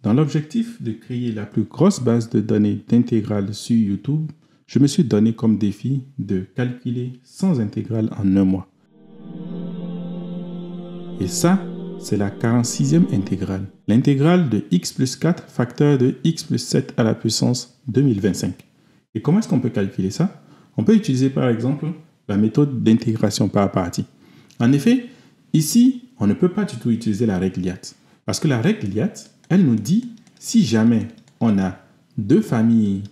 Dans l'objectif de créer la plus grosse base de données d'intégrales sur YouTube, je me suis donné comme défi de calculer 100 intégrales en un mois. Et ça, c'est la 46e intégrale. L'intégrale de x plus 4 facteur de x plus 7 à la puissance 2025. Et comment est-ce qu'on peut calculer ça? On peut utiliser par exemple la méthode d'intégration par partie. En effet, ici, on ne peut pas du tout utiliser la règle LIAT. Parce que la règle LIAT, elle nous dit si jamais on a deux familles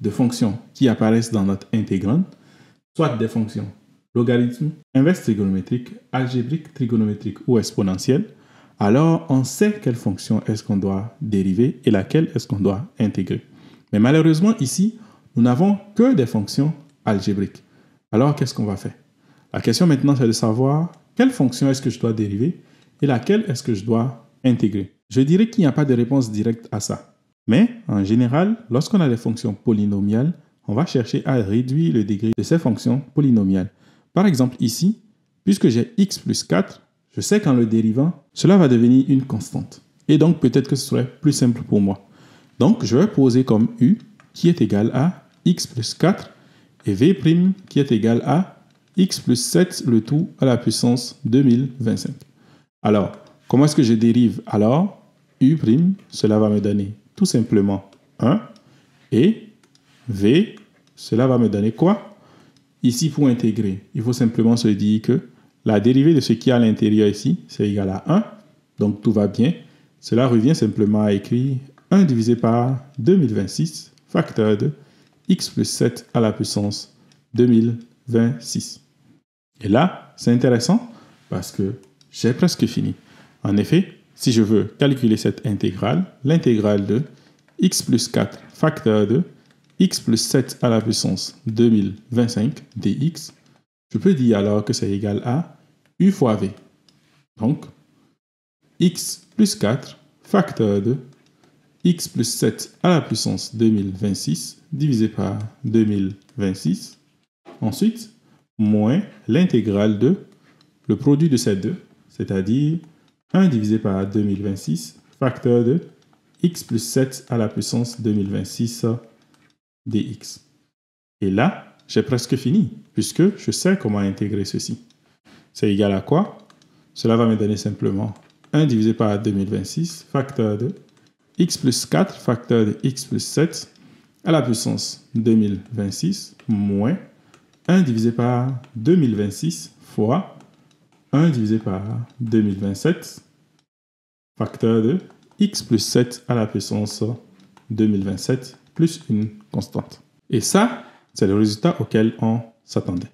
de fonctions qui apparaissent dans notre intégrande, soit des fonctions logarithme, inverse trigonométrique, algébrique, trigonométrique ou exponentielle, alors on sait quelle fonction est-ce qu'on doit dériver et laquelle est-ce qu'on doit intégrer. Mais malheureusement ici, nous n'avons que des fonctions algébriques. Alors qu'est-ce qu'on va faire? La question maintenant c'est de savoir quelle fonction est-ce que je dois dériver et laquelle est-ce que je dois intégrer. Je dirais qu'il n'y a pas de réponse directe à ça. Mais en général, lorsqu'on a des fonctions polynomiales, on va chercher à réduire le degré de ces fonctions polynomiales. Par exemple ici, puisque j'ai x plus 4, je sais qu'en le dérivant, cela va devenir une constante. Et donc peut-être que ce serait plus simple pour moi. Donc je vais poser comme u qui est égal à x plus 4 et v' qui est égal à x plus 7 le tout à la puissance 2025. Alors, comment est-ce que je dérive alors u', cela va me donner tout simplement 1 et v, cela va me donner quoi? Ici, pour intégrer, il faut simplement se dire que la dérivée de ce qui est à l'intérieur ici, c'est égal à 1. Donc, tout va bien. Cela revient simplement à écrire 1 divisé par 2026, facteur de x plus 7 à la puissance 2026. Et là, c'est intéressant parce que j'ai presque fini. En effet, si je veux calculer cette intégrale, l'intégrale de x plus 4 facteur de x plus 7 à la puissance 2025 dx, je peux dire alors que c'est égal à u fois v. Donc, x plus 4 facteur de x plus 7 à la puissance 2026 divisé par 2026. Ensuite, moins l'intégrale de le produit de ces deux, c'est-à-dire 1 divisé par 2026 facteur de x plus 7 à la puissance 2026 dx. Et là, j'ai presque fini, puisque je sais comment intégrer ceci. C'est égal à quoi? Cela va me donner simplement 1 divisé par 2026, facteur de x plus 4, facteur de x plus 7, à la puissance 2026, moins 1 divisé par 2026 fois 1 divisé par 2027, facteur de x plus 7 à la puissance 2027, plus une constante. Et ça, c'est le résultat auquel on s'attendait.